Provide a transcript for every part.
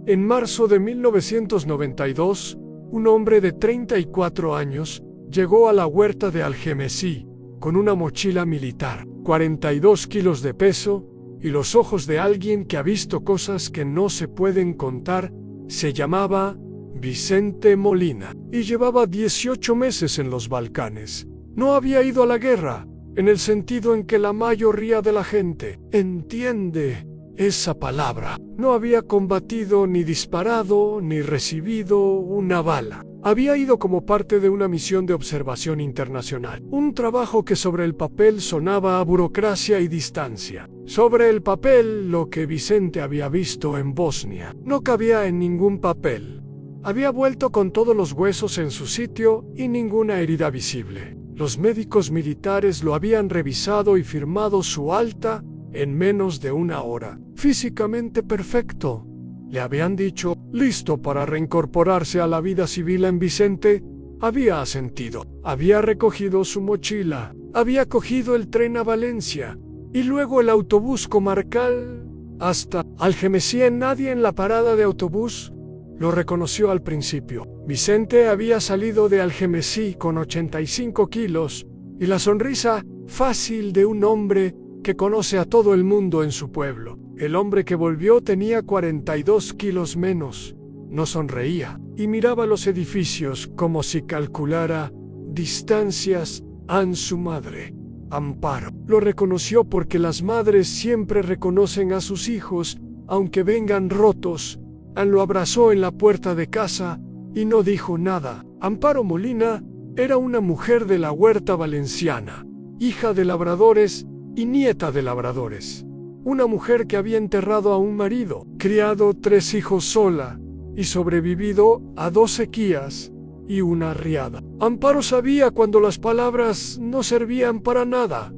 En marzo de 1992, un hombre de 34 años llegó a la huerta de Algemesí con una mochila militar, 42 kilos de peso y los ojos de alguien que ha visto cosas que no se pueden contar. Se llamaba Vicente Molina y llevaba 18 meses en los Balcanes. No había ido a la guerra, en el sentido en que la mayoría de la gente entiende esa palabra. No había combatido, ni disparado, ni recibido una bala. Había ido como parte de una misión de observación internacional. Un trabajo que sobre el papel sonaba a burocracia y distancia. Sobre el papel, lo que Vicente había visto en Bosnia no cabía en ningún papel. Había vuelto con todos los huesos en su sitio y ninguna herida visible. Los médicos militares lo habían revisado y firmado su alta en menos de una hora. Físicamente perfecto. Le habían dicho, listo para reincorporarse a la vida civil. En Vicente había asentido. Había recogido su mochila. Había cogido el tren a Valencia y luego el autobús comarcal hasta Algemesí. Nadie en la parada de autobús lo reconoció al principio. Vicente había salido de Algemesí con 85 kilos y la sonrisa fácil de un hombre que conoce a todo el mundo en su pueblo. El hombre que volvió tenía 42 kilos menos. No sonreía y miraba los edificios como si calculara distancias a su madre. Amparo lo reconoció porque las madres siempre reconocen a sus hijos, aunque vengan rotos. Lo abrazó en la puerta de casa y no dijo nada. Amparo Molina era una mujer de la huerta valenciana, hija de labradores y nieta de labradores. Una mujer que había enterrado a un marido, criado 3 hijos sola y sobrevivido a 2 sequías y una riada. Amparo sabía cuando las palabras no servían para nada.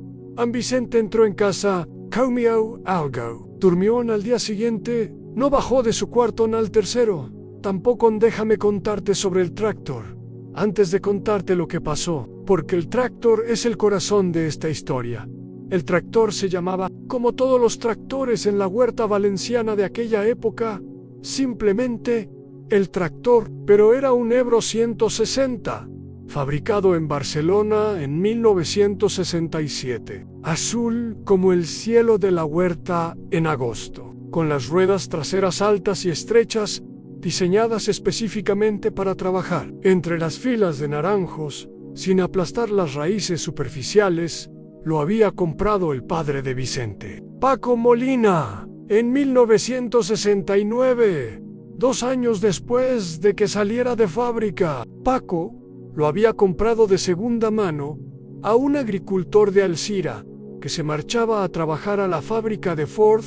Vicente entró en casa, comió algo, durmió al día siguiente, no bajó de su cuarto al tercero. Tampoco déjame contarte sobre el tractor, antes de contarte lo que pasó, porque el tractor es el corazón de esta historia. El tractor se llamaba, como todos los tractores en la huerta valenciana de aquella época, simplemente el tractor, pero era un Ebro 160, fabricado en Barcelona en 1967, azul como el cielo de la huerta en agosto, con las ruedas traseras altas y estrechas, diseñadas específicamente para trabajar entre las filas de naranjos, sin aplastar las raíces superficiales. Lo había comprado el padre de Vicente, Paco Molina, en 1969, 2 años después de que saliera de fábrica. Paco lo había comprado de segunda mano a un agricultor de Alcira que se marchaba a trabajar a la fábrica de Ford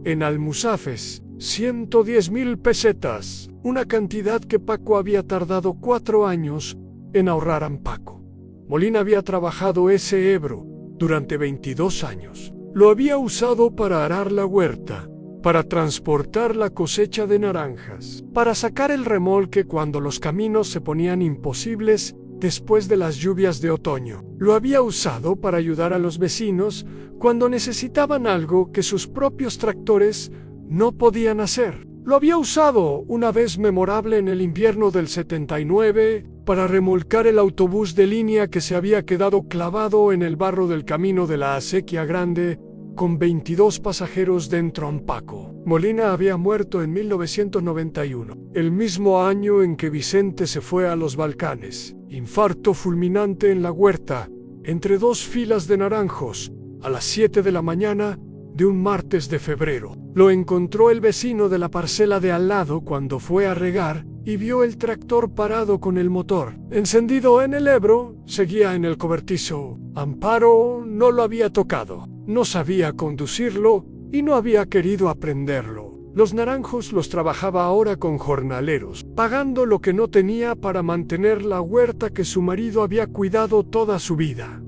en Almusafes. 110.000 pesetas, una cantidad que Paco había tardado 4 años en ahorrar a Paco. Molina había trabajado ese Ebro durante 22 años. Lo había usado para arar la huerta, para transportar la cosecha de naranjas, para sacar el remolque cuando los caminos se ponían imposibles después de las lluvias de otoño. Lo había usado para ayudar a los vecinos cuando necesitaban algo que sus propios tractores no podían hacer. Lo había usado una vez memorable en el invierno del 79 para remolcar el autobús de línea que se había quedado clavado en el barro del camino de la Acequia Grande con 22 pasajeros dentro. Paco Molina había muerto en 1991, el mismo año en que Vicente se fue a los Balcanes. Infarto fulminante en la huerta, entre 2 filas de naranjos, a las 7 de la mañana de un martes de febrero. Lo encontró el vecino de la parcela de al lado cuando fue a regar y vio el tractor parado con el motor encendido en el Ebro. Seguía en el cobertizo. Amparo no lo había tocado, no sabía conducirlo y no había querido aprenderlo. Los naranjos los trabajaba ahora con jornaleros, pagando lo que no tenía para mantener la huerta que su marido había cuidado toda su vida.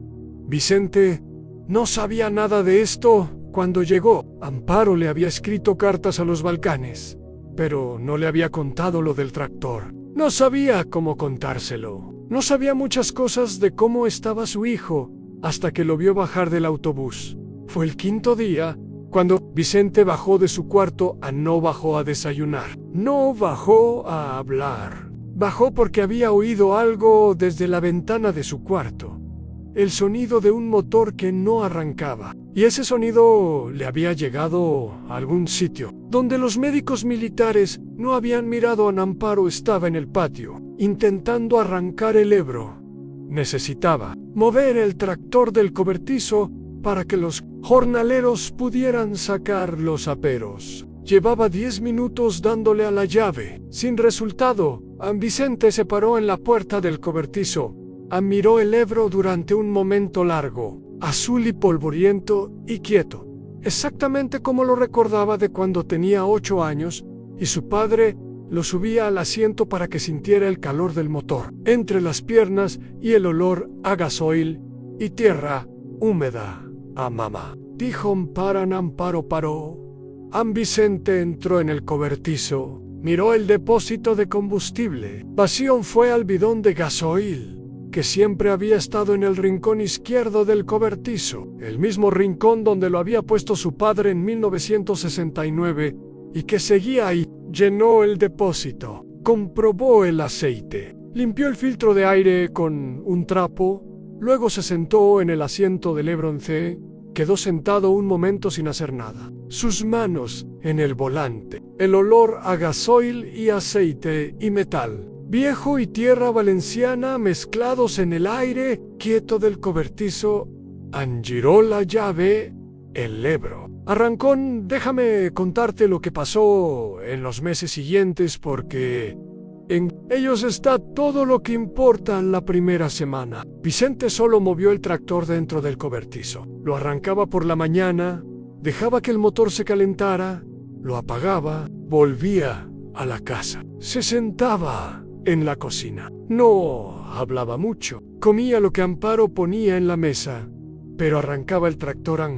Vicente no sabía nada de esto cuando llegó. Amparo le había escrito cartas a los Balcanes, pero no le había contado lo del tractor. No sabía cómo contárselo. No sabía muchas cosas de cómo estaba su hijo, hasta que lo vio bajar del autobús. Fue el 5.º día Cuando Vicente bajó de su cuarto, no bajó a desayunar, no bajó a hablar. Bajó porque había oído algo desde la ventana de su cuarto. El sonido de un motor que no arrancaba. Y ese sonido le había llegado a algún sitio. Donde los médicos militares no habían mirado a Amparo, estaba en el patio, intentando arrancar el Ebro. Necesitaba mover el tractor del cobertizo para que los jornaleros pudieran sacar los aperos. Llevaba 10 minutos dándole a la llave. Sin resultado, Vicente se paró en la puerta del cobertizo. Miró el Ebro durante un momento largo, azul y polvoriento y quieto, exactamente como lo recordaba de cuando tenía 8 años y su padre lo subía al asiento para que sintiera el calor del motor entre las piernas y el olor a gasoil y tierra húmeda. Mamá, dijo Amparo. Paró. Vicente entró en el cobertizo, miró el depósito de combustible, vació. Fue al bidón de gasoil que siempre había estado en el rincón izquierdo del cobertizo, el mismo rincón donde lo había puesto su padre en 1969 y que seguía ahí. Llenó el depósito, comprobó el aceite, limpió el filtro de aire con un trapo, luego se sentó en el asiento del Ebro C. Quedó sentado un momento sin hacer nada, sus manos en el volante, el olor a gasoil y aceite y metal viejo y tierra valenciana mezclados en el aire quieto del cobertizo. Giró la llave, el Ebro arrancó. Déjame contarte lo que pasó en los meses siguientes, porque en ellos está todo lo que importa en la primera semana. Vicente solo movió el tractor dentro del cobertizo. Lo arrancaba por la mañana, dejaba que el motor se calentara, lo apagaba, volvía a la casa, se sentaba en la cocina. No hablaba mucho. Comía lo que Amparo ponía en la mesa, pero arrancaba el tractor.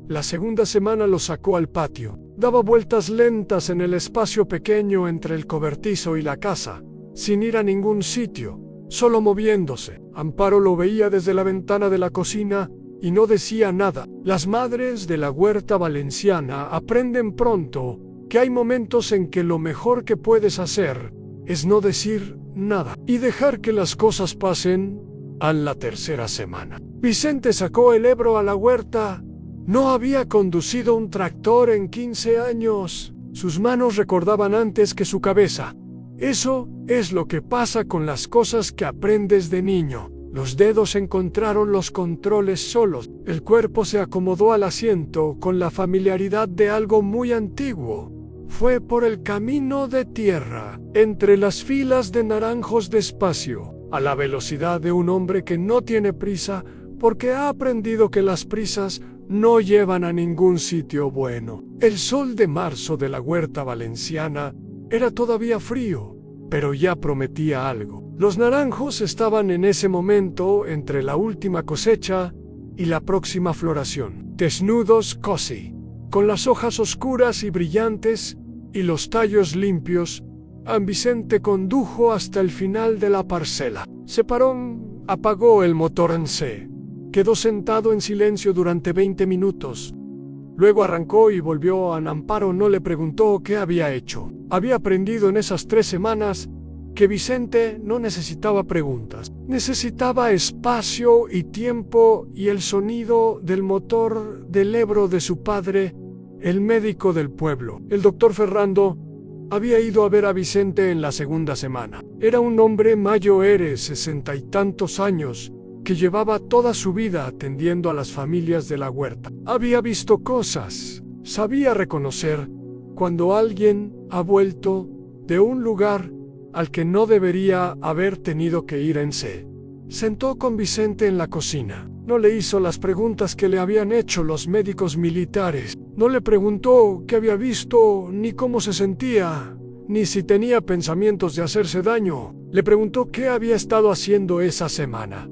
La segunda semana lo sacó al patio. Daba vueltas lentas en el espacio pequeño entre el cobertizo y la casa, sin ir a ningún sitio, solo moviéndose. Amparo lo veía desde la ventana de la cocina y no decía nada. Las madres de la huerta valenciana aprenden pronto que hay momentos en que lo mejor que puedes hacer es no decir nada y dejar que las cosas pasen. A la tercera semana, Vicente sacó el Ebro a la huerta. No había conducido un tractor en 15 años. Sus manos recordaban antes que su cabeza. Eso es lo que pasa con las cosas que aprendes de niño. Los dedos encontraron los controles solos. El cuerpo se acomodó al asiento con la familiaridad de algo muy antiguo. Fue por el camino de tierra, entre las filas de naranjos despacio, a la velocidad de un hombre que no tiene prisa, porque ha aprendido que las prisas no llevan a ningún sitio bueno. El sol de marzo de la huerta valenciana era todavía frío, pero ya prometía algo. Los naranjos estaban en ese momento entre la última cosecha y la próxima floración, desnudos casi, con las hojas oscuras y brillantes y los tallos limpios. Vicente condujo hasta el final de la parcela. Se paró, apagó el motor en C. Quedó sentado en silencio durante 20 minutos. Luego arrancó y volvió a Amparo. No le preguntó qué había hecho. Había aprendido en esas 3 semanas que Vicente no necesitaba preguntas. Necesitaba espacio y tiempo y el sonido del motor del Ebro de su padre, el médico del pueblo. El doctor Ferrando había ido a ver a Vicente en la segunda semana. Era un hombre mayor, 60 y tantos años, que llevaba toda su vida atendiendo a las familias de la huerta. Había visto cosas, sabía reconocer cuando alguien ha vuelto de un lugar al que no debería haber tenido que ir en sí. Sentó con Vicente en la cocina. No le hizo las preguntas que le habían hecho los médicos militares. No le preguntó qué había visto, ni cómo se sentía, ni si tenía pensamientos de hacerse daño. Le preguntó qué había estado haciendo esa semana.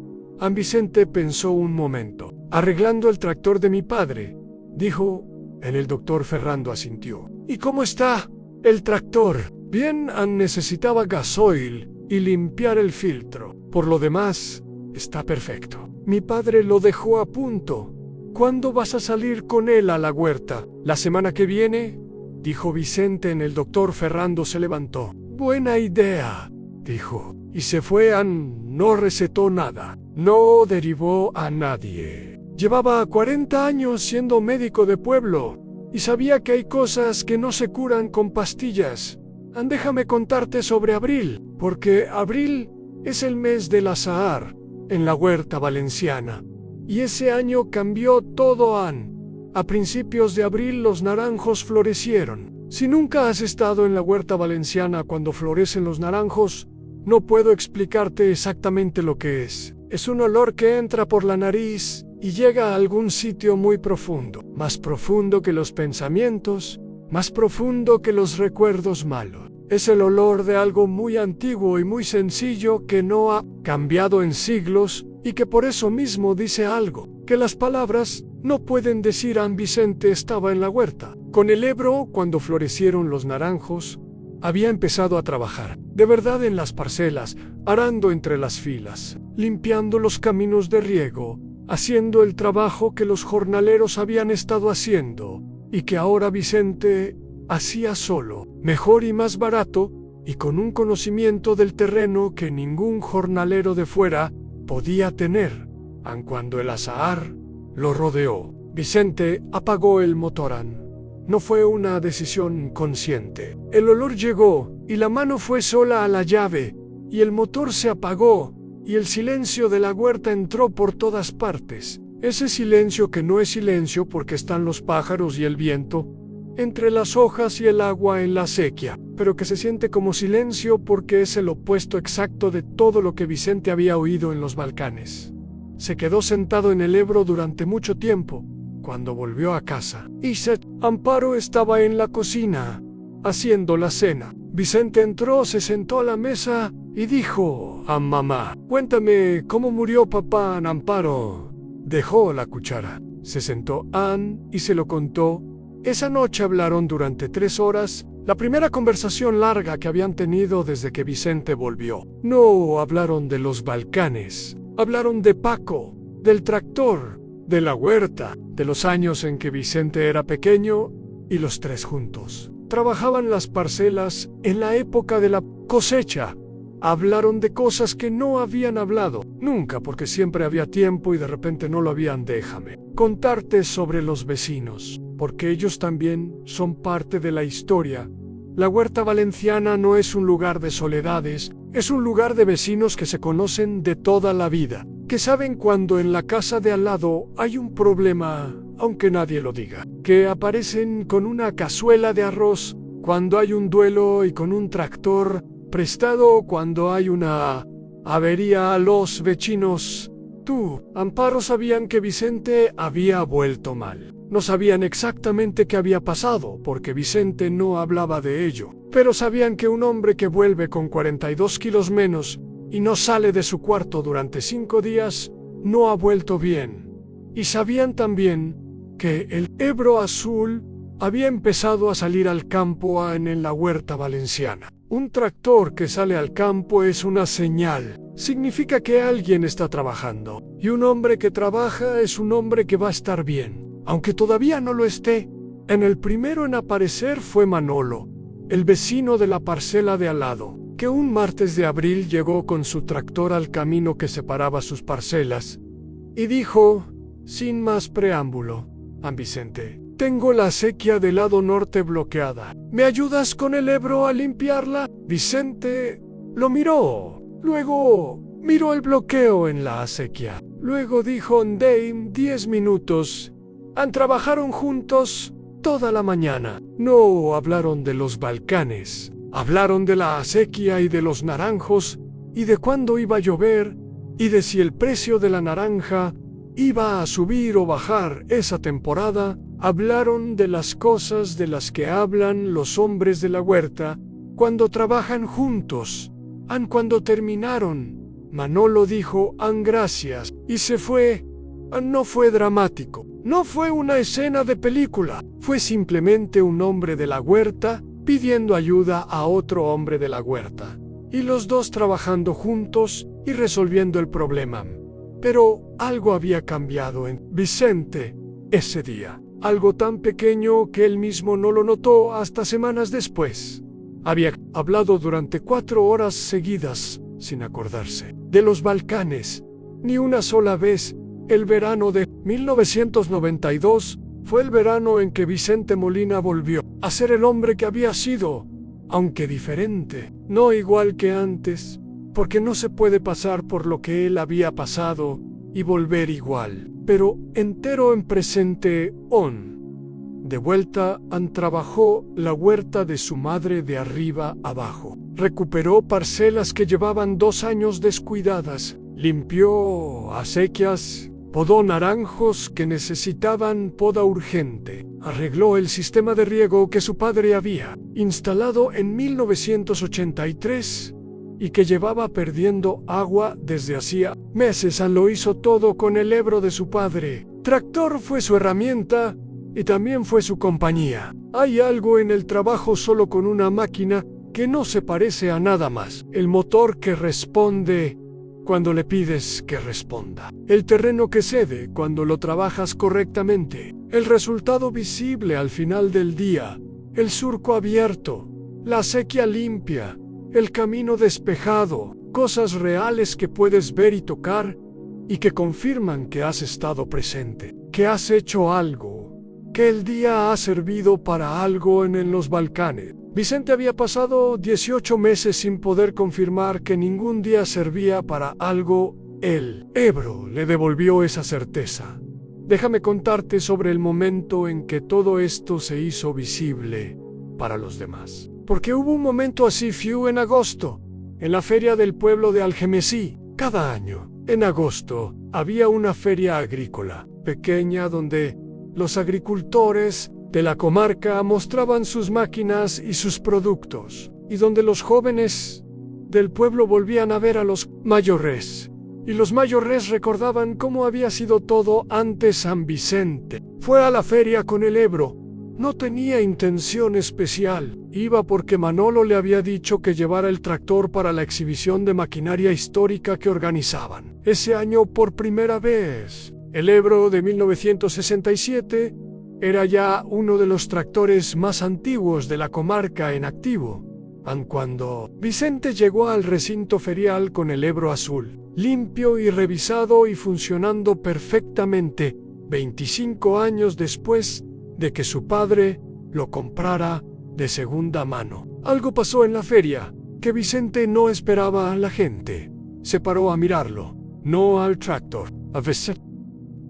Vicente pensó un momento. Arreglando el tractor de mi padre, dijo. El doctor Ferrando asintió. ¿Y cómo está el tractor? Bien, necesitaba gasoil y limpiar el filtro. Por lo demás, está perfecto. Mi padre lo dejó a punto ¿Cuándo vas a salir con él a la huerta? ¿La semana que viene?, dijo Vicente. El doctor Ferrando se levantó. Buena idea, dijo, y se fue. No recetó nada, no derivó a nadie. Llevaba 40 años siendo médico de pueblo y sabía que hay cosas que no se curan con pastillas. Déjame contarte sobre abril, porque abril es el mes del azahar en la huerta valenciana. Y ese año cambió todo. A principios de abril los naranjos florecieron. Si nunca has estado en la huerta valenciana cuando florecen los naranjos, no puedo explicarte exactamente lo que es. Es un olor que entra por la nariz y llega a algún sitio muy profundo, más profundo que los pensamientos, más profundo que los recuerdos malos. Es el olor de algo muy antiguo y muy sencillo que no ha cambiado en siglos y que por eso mismo dice algo que las palabras no pueden decir. Vicente estaba en la huerta con el Ebro cuando florecieron los naranjos. Había empezado a trabajar, de verdad, en las parcelas, arando entre las filas, limpiando los caminos de riego, haciendo el trabajo que los jornaleros habían estado haciendo y que ahora Vicente hacía solo, mejor y más barato, y con un conocimiento del terreno que ningún jornalero de fuera podía tener. Cuando el azahar lo rodeó, Vicente apagó el motor. No fue una decisión consciente. El olor llegó y la mano fue sola a la llave y el motor se apagó y el silencio de la huerta entró por todas partes. Ese silencio que no es silencio porque están los pájaros y el viento entre las hojas y el agua en la acequia, pero que se siente como silencio porque es el opuesto exacto de todo lo que Vicente había oído en los Balcanes. Se quedó sentado en el Ebro durante mucho tiempo. Cuando volvió a casa, Amparo estaba en la cocina, haciendo la cena. Vicente entró, se sentó a la mesa y dijo: mamá, cuéntame cómo murió papá. Amparo dejó la cuchara, se sentó y se lo contó. Esa noche hablaron durante 3 horas, la primera conversación larga que habían tenido desde que Vicente volvió. No hablaron de los Balcanes, hablaron de Paco, del tractor, de la huerta, de los años en que Vicente era pequeño, y los 3 juntos trabajaban las parcelas en la época de la cosecha. Hablaron de cosas que no habían hablado nunca porque siempre había tiempo y de repente no lo habían. Déjame contarte sobre los vecinos, porque ellos también son parte de la historia. La huerta valenciana no es un lugar de soledades, es un lugar de vecinos que se conocen de toda la vida, que saben cuando en la casa de al lado hay un problema, aunque nadie lo diga, que aparecen con una cazuela de arroz cuando hay un duelo y con un tractor prestado cuando hay una avería. A los vecinos, Amparo, sabían que Vicente había vuelto mal. No sabían exactamente qué había pasado, porque Vicente no hablaba de ello, pero sabían que un hombre que vuelve con 42 kilos menos y no sale de su cuarto durante 5 días, no ha vuelto bien. Y sabían también que el Ebro azul había empezado a salir al campo en la huerta valenciana. Un tractor que sale al campo es una señal. Significa que alguien está trabajando. Y un hombre que trabaja es un hombre que va a estar bien, aunque todavía no lo esté. El primero en aparecer fue Manolo, el vecino de la parcela de al lado, que un martes de abril llegó con su tractor al camino que separaba sus parcelas y dijo, sin más preámbulo: Vicente, tengo la acequia del lado norte bloqueada. ¿Me ayudas con el Ebro a limpiarla? Vicente lo miró. Luego miró el bloqueo en la acequia. Luego dijo: 10 minutos. Trabajaron juntos toda la mañana. No hablaron de los Balcanes. Hablaron de la acequia y de los naranjos y de cuándo iba a llover y de si el precio de la naranja iba a subir o bajar esa temporada. Hablaron de las cosas de las que hablan los hombres de la huerta cuando trabajan juntos. Cuando terminaron, Manolo dijo: gracias, y se fue. No fue dramático, no fue una escena de película, fue simplemente un hombre de la huerta pidiendo ayuda a otro hombre de la huerta, y los dos trabajando juntos y resolviendo el problema. Pero algo había cambiado en Vicente. ese día. Algo tan pequeño que él mismo no lo notó hasta semanas después. Había hablado durante 4 horas seguidas, sin acordarse, de los Balcanes. Ni una sola vez. El verano de 1992 fue el verano en que Vicente Molina volvió a ser el hombre que había sido, aunque diferente, no igual que antes, porque no se puede pasar por lo que él había pasado y volver igual, pero entero en presente on. De vuelta trabajó la huerta de su madre de arriba abajo. Recuperó parcelas que llevaban 2 años descuidadas, limpió acequias, podó naranjos que necesitaban poda urgente, arregló el sistema de riego que su padre había instalado en 1983 y que llevaba perdiendo agua desde hacía meses. Lo hizo todo con el Ebro de su padre. Tractor fue su herramienta y también fue su compañía. Hay algo en el trabajo solo con una máquina que no se parece a nada más. El motor que responde cuando le pides que responda. El terreno que cede cuando lo trabajas correctamente. El resultado visible al final del día. El surco abierto. La acequia limpia. El camino despejado. Cosas reales que puedes ver y tocar y que confirman que has estado presente, que has hecho algo, que el día ha servido para algo en los Balcanes. Vicente había pasado 18 meses sin poder confirmar que ningún día servía para algo. El Ebro le devolvió esa certeza. Déjame contarte sobre el momento en que todo esto se hizo visible para los demás. Porque hubo un momento así, en agosto, en la feria del pueblo de Algemesí. Cada año, en agosto, había una feria agrícola, pequeña, donde los agricultores de la comarca mostraban sus máquinas y sus productos, y donde los jóvenes del pueblo volvían a ver a los mayores, y los mayores recordaban cómo había sido todo antes. San Vicente fue a la feria con el Ebro. No tenía intención especial, iba porque Manolo le había dicho que llevara el tractor para la exhibición de maquinaria histórica que organizaban. Ese año, por primera vez, el Ebro de 1967 era ya uno de los tractores más antiguos de la comarca en activo. Cuando Vicente llegó al recinto ferial con el Ebro azul, limpio y revisado y funcionando perfectamente, 25 años después de que su padre lo comprara de segunda mano. Algo pasó en la feria que Vicente no esperaba a la gente. Se paró a mirarlo, no al tractor, a Vicente.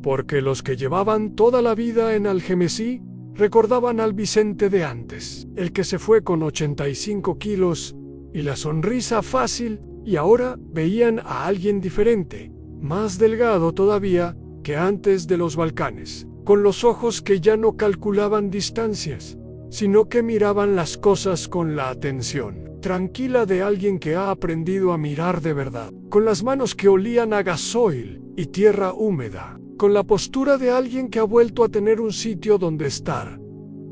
Porque los que llevaban toda la vida en Algemesí recordaban al Vicente de antes, el que se fue con 85 kilos y la sonrisa fácil, y ahora veían a alguien diferente, más delgado todavía que antes de los Balcanes, con los ojos que ya no calculaban distancias, sino que miraban las cosas con la atención tranquila de alguien que ha aprendido a mirar de verdad, con las manos que olían a gasoil y tierra húmeda, con la postura de alguien que ha vuelto a tener un sitio donde estar.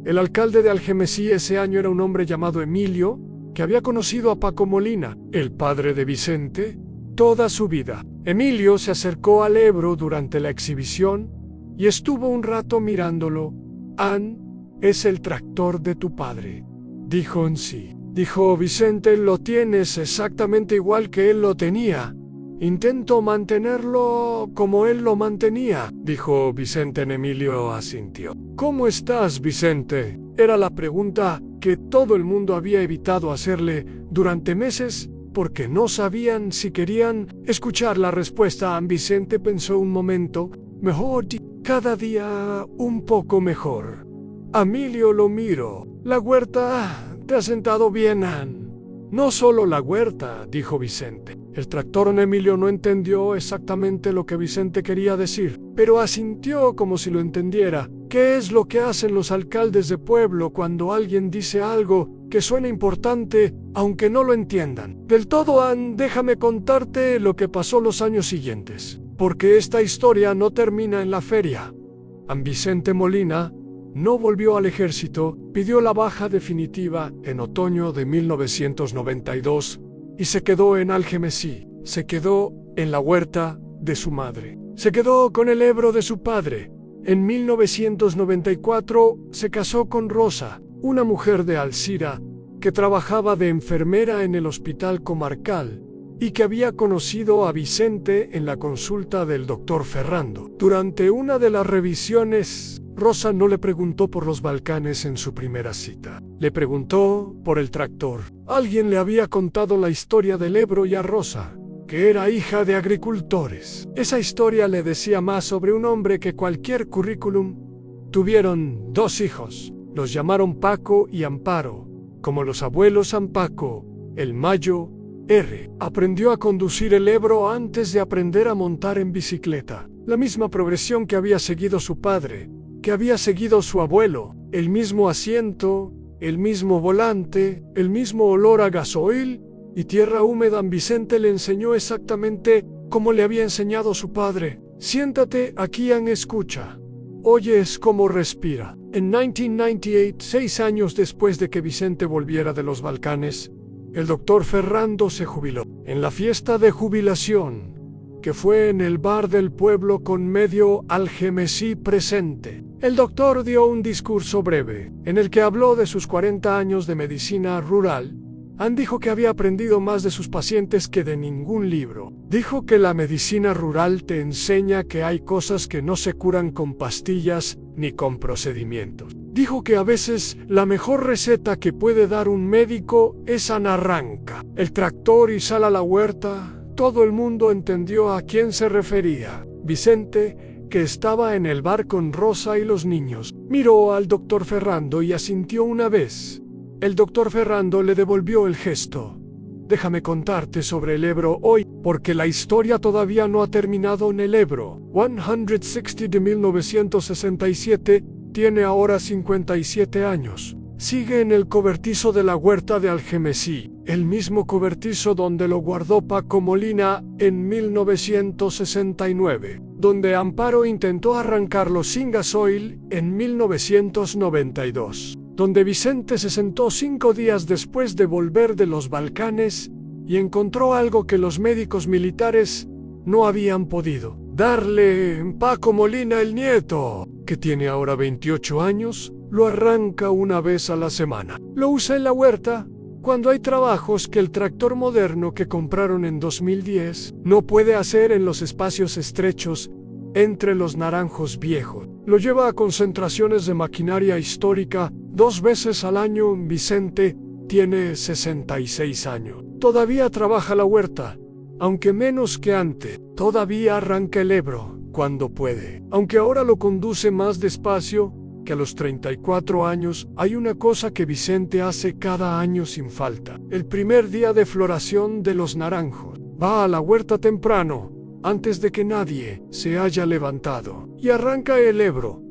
El alcalde de Algemesí ese año era un hombre llamado Emilio, que había conocido a Paco Molina, el padre de Vicente, toda su vida. Emilio se acercó al Ebro durante la exhibición y estuvo un rato mirándolo. Es el tractor de tu padre, dijo en sí. Dijo Vicente, lo tienes exactamente igual que él lo tenía. Intento mantenerlo como él lo mantenía, dijo Vicente. Emilio asintió. ¿Cómo estás, Vicente? Era la pregunta que todo el mundo había evitado hacerle durante meses porque no sabían si querían escuchar la respuesta. Vicente pensó un momento. Mejor, cada día un poco mejor. Emilio lo miró. La huerta te ha sentado bien, No solo la huerta, dijo Vicente. El tractor. Emilio no entendió exactamente lo que Vicente quería decir, pero asintió como si lo entendiera. ¿Qué es lo que hacen los alcaldes de pueblo cuando alguien dice algo que suena importante, aunque no lo entiendan del todo? Déjame contarte lo que pasó los años siguientes, porque esta historia no termina en la feria. Vicente Molina no volvió al ejército, pidió la baja definitiva en otoño de 1992 y se quedó en Algemesí, se quedó en la huerta de su madre, se quedó con el Ebro de su padre, En 1994 se casó con Rosa, una mujer de Alcira que trabajaba de enfermera en el hospital comarcal y que había conocido a Vicente en la consulta del doctor Ferrando. Durante una de las revisiones, Rosa no le preguntó por los Balcanes en su primera cita. Le preguntó por el tractor. Alguien le había contado la historia del Ebro y a Rosa, que era hija de agricultores. Esa historia le decía más sobre un hombre que cualquier currículum. Tuvieron 2 hijos. Los llamaron Paco y Amparo, como los abuelos San Paco, el Mayo, R. Aprendió a conducir el Ebro antes de aprender a montar en bicicleta. La misma progresión que había seguido su padre, que había seguido su abuelo. El mismo asiento, el mismo volante, el mismo olor a gasoil y tierra húmeda. Vicente le enseñó exactamente como le había enseñado su padre. Siéntate aquí y escucha. Oyes cómo respira. En 1998, 6 años después de que Vicente volviera de los Balcanes, el doctor Ferrando se jubiló. En la fiesta de jubilación, que fue en el bar del pueblo con medio Algemesí presente, el doctor dio un discurso breve, en el que habló de sus 40 años de medicina rural. Dijo que había aprendido más de sus pacientes que de ningún libro. Dijo que la medicina rural te enseña que hay cosas que no se curan con pastillas ni con procedimientos. Dijo que a veces la mejor receta que puede dar un médico es arranca el tractor y sal a la huerta. Todo el mundo entendió a quién se refería. Vicente, que estaba en el bar con Rosa y los niños, miró al doctor Ferrando y asintió una vez. El doctor Ferrando le devolvió el gesto. Déjame contarte sobre el Ebro hoy, porque la historia todavía no ha terminado en el Ebro. 160 de 1967 tiene ahora 57 años. Sigue en el cobertizo de la huerta de Algemesí, el mismo cobertizo donde lo guardó Paco Molina en 1969, donde Amparo intentó arrancarlo sin gasoil en 1992, donde Vicente se sentó 5 días después de volver de los Balcanes y encontró algo que los médicos militares no habían podido darle. Paco Molina, el nieto, que tiene ahora 28 años, lo arranca una vez a la semana. Lo usa en la huerta cuando hay trabajos que el tractor moderno que compraron en 2010 no puede hacer en los espacios estrechos entre los naranjos viejos. Lo lleva a concentraciones de maquinaria histórica 2 veces al año. Vicente tiene 66 años. Todavía trabaja la huerta, aunque menos que antes. Todavía arranca el Ebro cuando puede, aunque ahora lo conduce más despacio que a los 34 años. Hay una cosa que Vicente hace cada año sin falta. El primer día de floración de los naranjos, va a la huerta temprano, antes de que nadie se haya levantado, y arranca el Ebro.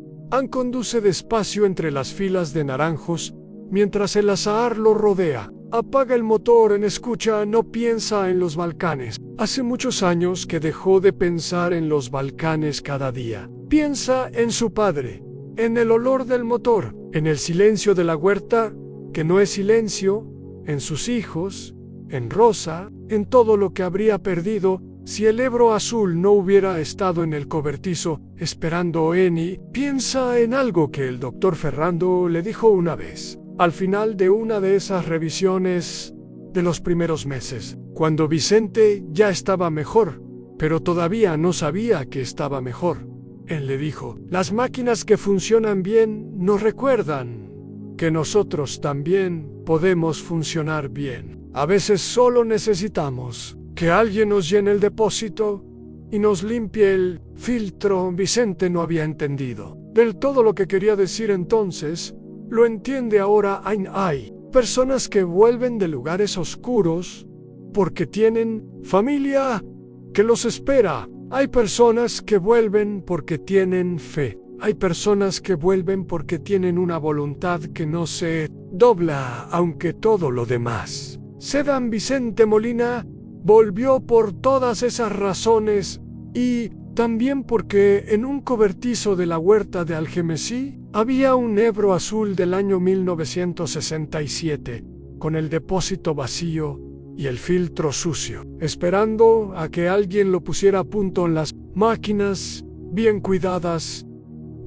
Conduce despacio entre las filas de naranjos, mientras el azahar lo rodea. Apaga el motor, escucha, no piensa en los Balcanes. Hace muchos años que dejó de pensar en los Balcanes cada día. Piensa en su padre, en el olor del motor, en el silencio de la huerta, que no es silencio, en sus hijos, en Rosa, en todo lo que habría perdido si el Ebro azul no hubiera estado en el cobertizo esperando Eni. Piensa en algo que el doctor Ferrando le dijo una vez, al final de una de esas revisiones de los primeros meses, cuando Vicente ya estaba mejor, pero todavía no sabía que estaba mejor. Él le dijo, las máquinas que funcionan bien nos recuerdan que nosotros también podemos funcionar bien. A veces solo necesitamos que alguien nos llene el depósito y nos limpie el filtro. Vicente no había entendido del todo lo que quería decir entonces. Lo entiende ahora. Hay personas que vuelven de lugares oscuros porque tienen familia que los espera. Hay personas que vuelven porque tienen fe. Hay personas que vuelven porque tienen una voluntad que no se dobla, aunque todo lo demás cedan. Vicente Molina volvió por todas esas razones y también porque en un cobertizo de la huerta de Algemesí había un Ebro azul del año 1967, con el depósito vacío y el filtro sucio, esperando a que alguien lo pusiera a punto en las máquinas bien cuidadas.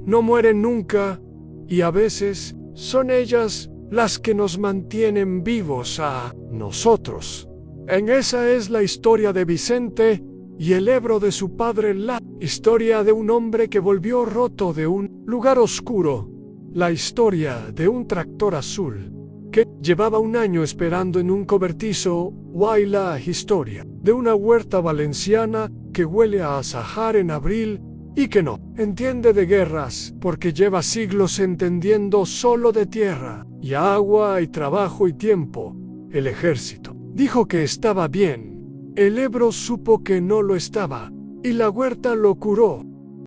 no mueren nunca, y a veces son ellas las que nos mantienen vivos a nosotros. En esa es la historia de Vicente y el Ebro de su padre, la historia de un hombre que volvió roto de un lugar oscuro, la historia de un tractor azul que llevaba un año esperando en un cobertizo, y la historia de una huerta valenciana que huele a azahar en abril y que no entiende de guerras porque lleva siglos entendiendo solo de tierra y agua y trabajo y tiempo. El ejército dijo que estaba bien. El Ebro supo que no lo estaba y la huerta lo curó.